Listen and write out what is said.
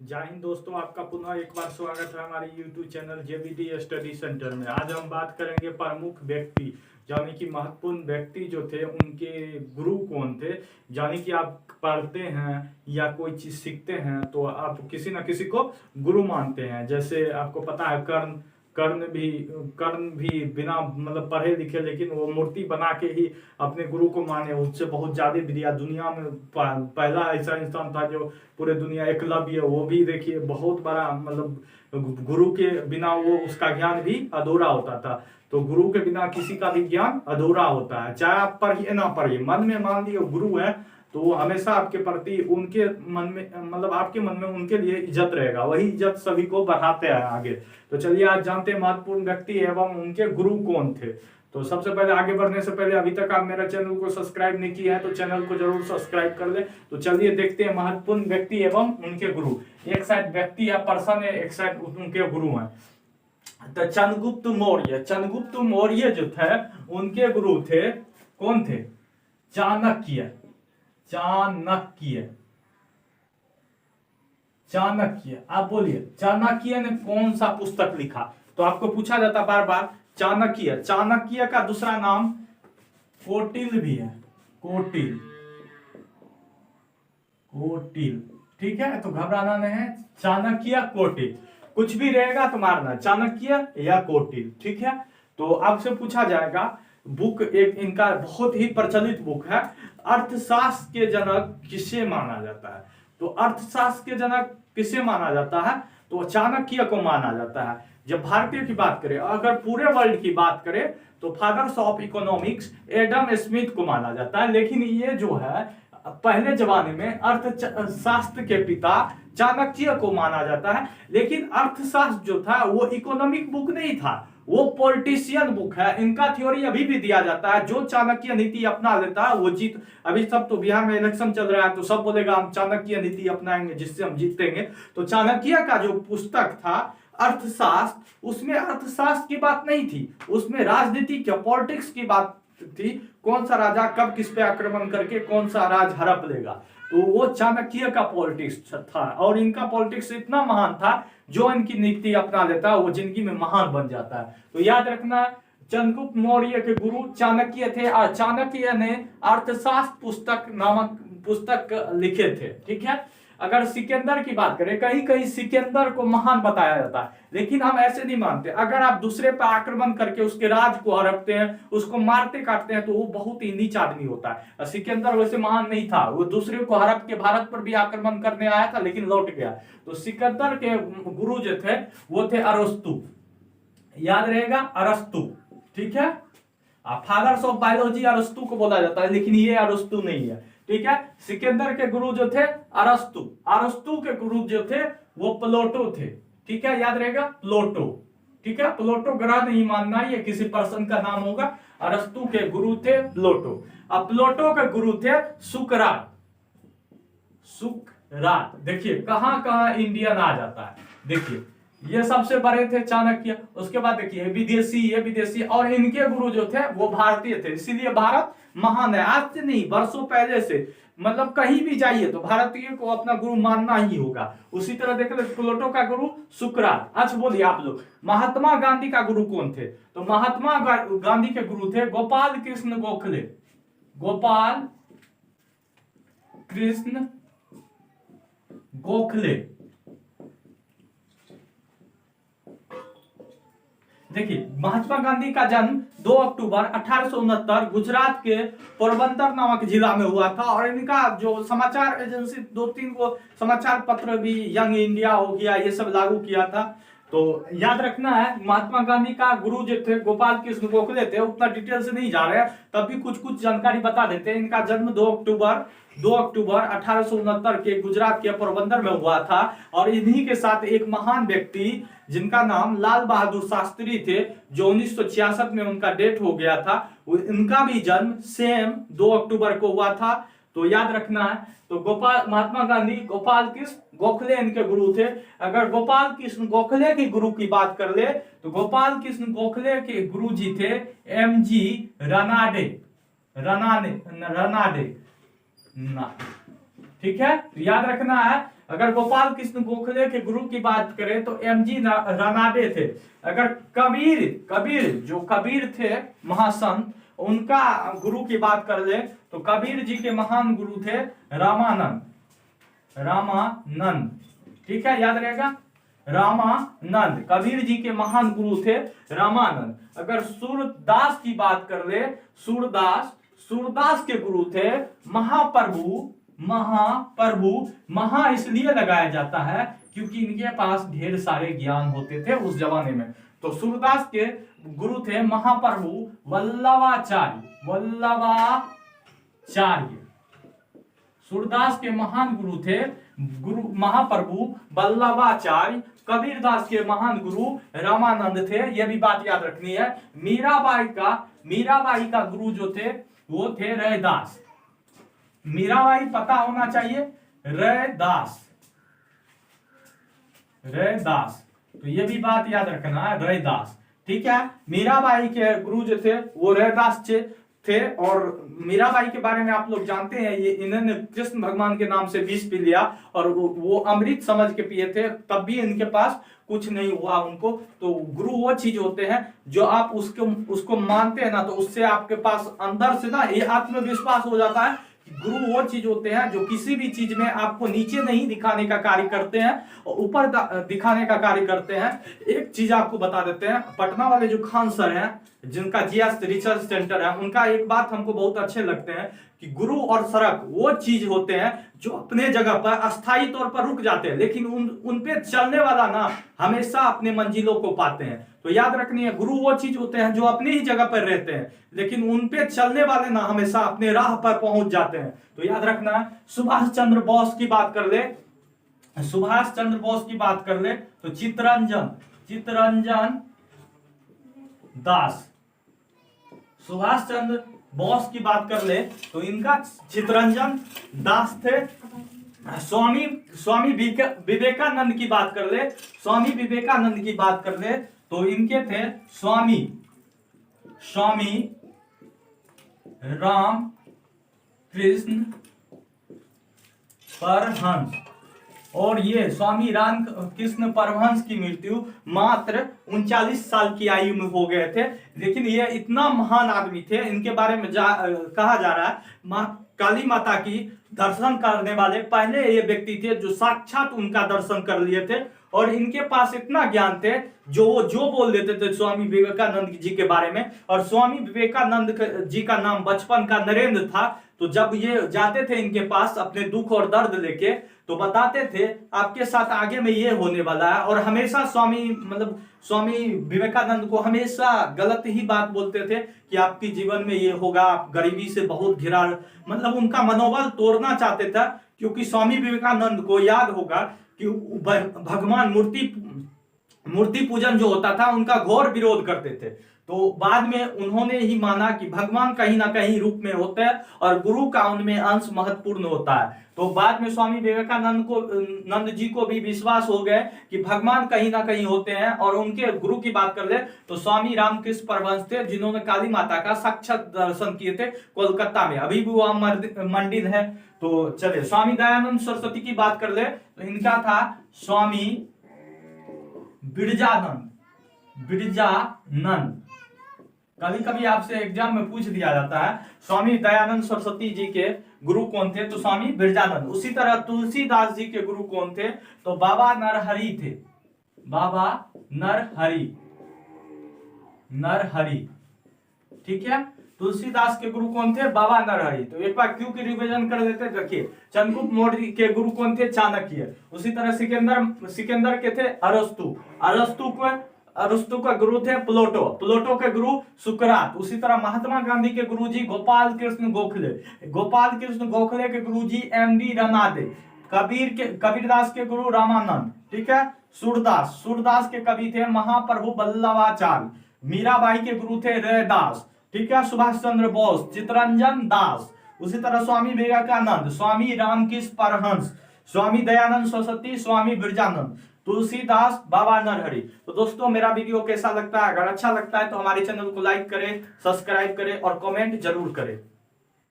जय हिंद दोस्तों, आपका पुनः एक बार स्वागत है हमारे YouTube channel JBD study centre में। आज हम बात करेंगे प्रमुख व्यक्ति यानी कि महत्वपूर्ण व्यक्ति जो थे उनके गुरु कौन थे। यानी कि आप पढ़ते हैं या कोई चीज सीखते हैं तो आप किसी न किसी को गुरु मानते हैं। जैसे आपको पता है कर्ण भी बिना मतलब पढ़े लिखे लेकिन वो मूर्ति बना के ही अपने गुरु को माने। उससे बहुत ज्यादा विद्या दुनिया में पहला ऐसा इंसान था जो पूरे दुनिया एकलव्य, वो भी देखिए बहुत बड़ा मतलब गुरु के बिना वो उसका ज्ञान भी अधूरा होता था। तो गुरु के बिना किसी का भी ज्ञान अधूरा होता है, चाहे आप पढ़िए ना पढ़िए। मन में मान लिए गुरु है तो वो हमेशा आपके प्रति उनके मन में मतलब आपके मन में उनके लिए इज्जत रहेगा, वही इज्जत सभी को बढ़ाते हैं आगे। तो चलिए आज जानते हैं महत्वपूर्ण व्यक्ति एवं उनके गुरु कौन थे। तो सबसे पहले आगे बढ़ने से पहले अभी तक आप मेरा चैनल को सब्सक्राइब नहीं किया है तो चैनल को जरूर सब्सक्राइब कर ले। तो चलिए देखते हैं महत्वपूर्ण व्यक्ति एवं उनके गुरु। एक साइड व्यक्ति या पर्सन है, एक साइड उनके गुरु हैं। तो चंद्रगुप्त मौर्य जो थे उनके गुरु थे, कौन थे? चाणक्य। आप बोलिए चाणक्य ने कौन सा पुस्तक लिखा? तो आपको पूछा जाता बार बार चाणक्य का दूसरा नाम कौटिल्य भी है। कौटिल्य, ठीक है, तो घबराना नहीं है। चाणक्य कौटिल्य कुछ भी रहेगा तो मारना, चाणक्य या कौटिल्य, ठीक है। तो आपसे पूछा जाएगा बुक, एक इनका बहुत ही प्रचलित बुक है, अर्थशास्त्र के जनक किसे माना जाता है? तो अर्थशास्त्र के जनक किसे माना जाता है? तो चाणक्य को माना जाता है। जब भारतीय की बात करें, अगर पूरे वर्ल्ड की बात करें तो fathers of economics Adam Smith को माना जाता है। लेकिन ये जो है पहले जमाने में अर्थशास्त्र के पिता चाणक्य को माना जाता है। लेकिन अर्थशास्त्र जो था वो इकोनॉमिक बुक नहीं था, वो पॉलिटिशियन बुक है। इनका थ्योरी अभी भी दिया जाता है, जो चाणक्य नीति अपना लेता है वो जीत। अभी सब तो बिहार में इलेक्शन चल रहा है तो सब बोलेगा हम चाणक्य नीति अपनाएंगे जिससे हम जीतेंगे। तो चाणक्य का जो पुस्तक था अर्थशास्त्र, उसमें अर्थशास्त्र की बात नहीं थी, उसमें राजनीति की पॉलिटिक्स की बात थी। कौन सा राजा कब किस पे आक्रमण करके कौन सा राज हड़प लेगा, तो वो चाणक्य का पॉलिटिक्स था। और इनका पॉलिटिक्स इतना महान था, जो इनकी नीति अपना लेता है वो जिंदगी में महान बन जाता है। तो याद रखना चंद्रगुप्त मौर्य के गुरु चाणक्य थे और चाणक्य ने अर्थशास्त्र पुस्तक नामक पुस्तक लिखे थे, ठीक है। अगर सिकंदर की बात करें, कहीं कहीं सिकंदर को महान बताया जाता है, लेकिन हम ऐसे नहीं मानते। अगर आप दूसरे पर आक्रमण करके उसके राज को हड़पते हैं, उसको मारते काटते हैं, तो वो बहुत ही नीच आदमी होता है। सिकंदर वैसे महान नहीं था, वो दूसरे को हड़प के भारत पर भी आक्रमण करने आया था लेकिन लौट गया। तो सिकंदर के गुरु जो थे वो थे अरस्तु, याद रहेगा अरस्तु, ठीक है। फादर्स ऑफ बायोलॉजी अरस्तु को बोला जाता है, लेकिन ये अरस्तु नहीं है, ठीक है। सिकंदर के गुरु जो थे अरस्तु के गुरु जो थे वो प्लूटो थे, ठीक है, याद रहेगा प्लूटो, ठीक है। प्लूटो ग्रह नहीं मानना, ये किसी पर्सन का नाम होगा। अरस्तु के गुरु थे प्लूटो। अब प्लूटो के गुरु थे सुकरात। देखिए कहां कहां इंडियन आ जाता है, देखिए ये सबसे बड़े थे चाणक्य। उसके बाद देखिए ये विदेशी और इनके गुरु जो थे वो भारतीय थे। इसीलिए भारत महान है, आज से नहीं वर्षों पहले से। मतलब कहीं भी जाइए तो भारतीय को अपना गुरु मानना ही होगा। उसी तरह देख लो प्लूटो का गुरु सुकरात। अच्छा बोलिए आप लोग, महात्मा गांधी का गुरु कौन थे? तो महात्मा गांधी के गुरु थे गोपाल कृष्ण गोखले। गोपाल कृष्ण गोखले। देखिए महात्मा गांधी का जन्म 2 अक्टूबर 1869 गुजरात के पोरबंदर नामक जिला में हुआ था। और इनका जो समाचार एजेंसी 2-3 को समाचार पत्र भी यंग इंडिया हो गया, ये सब लागू किया था। तो याद रखना है महात्मा गांधी का गुरु जो थे गोपाल कृष्ण गोखले थे। उतना डिटेल से नहीं जा रहे हैं, तब भी कुछ जानकारी बता देते हैं। इनका जन्म 2 अक्टूबर 1869 के गुजरात के पोरबंदर में हुआ था। और इन्हीं के साथ एक महान व्यक्ति जिनका नाम लाल बहादुर शास्त्री थे, जो 1966 में उनका डेथ हो गया था, उनका भी जन्म सेम 2 अक्टूबर को हुआ था। तो याद रखना है। तो महात्मा गांधी गोपाल कृष्ण गोखले इनके गुरु थे। अगर गोपाल कृष्ण गोखले के गुरु की बात कर ले तो गोपाल कृष्ण गोखले के गुरु जी थे MG रनाडे, ठीक है। याद रखना है अगर गोपाल कृष्ण गोखले के गुरु की बात करें तो एमजी रानाडे थे। अगर कबीर जो कबीर थे महासंत, उनका गुरु की बात कर ले तो कबीर जी के महान गुरु थे रामानंद। ठीक है, याद रहेगा, रामानंद। कबीर जी के महान गुरु थे रामानंद। अगर सूरदास की बात कर ले, सूरदास के गुरु थे महाप्रभु। महा इसलिए लगाया जाता है क्योंकि इनके पास ढेर सारे ज्ञान होते थे उस जमाने में। तो सूरदास के गुरु थे महाप्रभु वल्लभाचार्य। सूरदास के महान गुरु थे महाप्रभु वल्लभाचार्य। कबीरदास के महान गुरु रामानंद थे, यह भी बात याद रखनी है। मीराबाई का गुरु जो थे वो थे रैदास। मीराबाई पता होना चाहिए, रैदास, तो ये भी बात याद रखना है, रैदास। ठीक है, मीराबाई के गुरु जो थे वो रैदास थे। और मीराबाई के बारे में आप लोग जानते हैं, ये इन्होंने कृष्ण भगवान के नाम से विष पी लिया और वो अमृत समझ के पिए थे, तब भी इनके पास कुछ नहीं हुआ उनको। तो गुरु वो चीज होते हैं जो आप उसको मानते हैं ना, तो उससे आपके पास अंदर से ना ये आत्मविश्वास हो जाता है। गुरु वो चीज होते हैं जो किसी भी चीज में आपको नीचे नहीं दिखाने का कार्य करते हैं और ऊपर दिखाने का कार्य करते हैं। एक चीज आपको बता देते हैं, पटना वाले जो खान सर हैं, जिनका जीएस रिसर्च सेंटर है, उनका एक बात हमको बहुत अच्छे लगते हैं कि गुरु और सड़क वो चीज होते हैं जो अपने जगह पर अस्थायी तौर पर रुक जाते हैं, लेकिन उन पे चलने वाला ना हमेशा अपने मंजिलों को पाते हैं। तो याद रखनी है, गुरु वो चीज होते हैं जो अपनी ही जगह पर रहते हैं, लेकिन उन पे चलने वाले ना हमेशा अपने राह पर पहुंच जाते हैं। तो याद रखना है। सुभाष चंद्र बोस की बात कर ले तो चित्तरंजन दास। सुभाष चंद्र बोस की बात कर ले तो इनका चित्तरंजन दास थे। स्वामी विवेकानंद की बात कर ले तो इनके थे स्वामी राम कृष्ण परमहंस। और ये स्वामी राम कृष्ण परमहंस की मृत्यु मात्र 39 साल की आयु में हो गए थे। लेकिन ये इतना महान आदमी थे, इनके बारे में कहा जा रहा है काली माता की दर्शन करने वाले पहले ये व्यक्ति थे जो साक्षात उनका दर्शन कर लिए थे। और इनके पास इतना ज्ञान थे जो बोल देते थे स्वामी विवेकानंद जी के बारे में। और स्वामी विवेकानंद जी का नाम बचपन का नरेंद्र था। तो जब ये जाते थे इनके पास अपने दुख और दर्द लेके, तो बताते थे आपके साथ आगे में ये होने वाला है। और हमेशा स्वामी विवेकानंद को हमेशा गलत ही बात बोलते थे कि आपके जीवन में ये होगा, आप गरीबी से बहुत घिरा, उनका मनोबल तोड़ना चाहते थे। क्योंकि स्वामी विवेकानंद को याद होगा कि भगवान मूर्ति पूजन जो होता था उनका घोर विरोध करते थे। तो बाद में उन्होंने ही माना कि भगवान कहीं ना कहीं रूप में होते हैं और गुरु का उनमें अंश महत्वपूर्ण होता है। तो बाद में स्वामी विवेकानंद जी को भी विश्वास हो गए कि भगवान कहीं ना कहीं होते हैं। और उनके गुरु की बात कर ले तो स्वामी रामकृष्ण परमहंस थे, जिन्होंने काली माता का साक्षात दर्शन किए थे कोलकाता में, अभी भी वहां मंदिर है। तो चले स्वामी दयानंद सरस्वती की बात कर ले तो इनका था स्वामी बिरजानंद। कभी आपसे एग्जाम में पूछ दिया जाता है स्वामी दयानंद सरस्वती जी के गुरु कौन थे, तो स्वामी बिरजानंद। उसी तरह तुलसीदास जी के गुरु कौन थे, तो बाबा नरहरि थे। बाबा नरहरि, ठीक है। तुलसीदास के गुरु कौन थे, बाबा नरहरि। तो एक बार क्यों की रिवीजन कर देते, देखिए चंद्रगुप्त मौर्य के गुरु कौन थे, चाणक्य। उसी तरह सिकंदर के थे अरस्तु का गुरु थे प्लेटो के गुरु सुकरात। उसी तरह महात्मा गांधी के गुरु जी गोपाल कृष्ण गोखले के गुरु जी एमडी रानाडे। कबीरदास के गुरु रामानंद, ठीक है। सूरदास के कवि थे महाप्रभु वल्लभाचार्य। मीराबाई के गुरु थे रैदास, ठीक है। सुभाष चंद्र बोस, चित्तरंजन दास। उसी तरह स्वामी विवेकानंद, स्वामी रामकृष्ण परमहंस, स्वामी दयानंद सरस्वती, स्वामी बिरजानंद, तुलसीदास, बाबा नरहरि। तो दोस्तों मेरा वीडियो कैसा लगता है, अगर अच्छा लगता है तो हमारे चैनल को लाइक करें, सब्सक्राइब करें और कमेंट जरूर करें।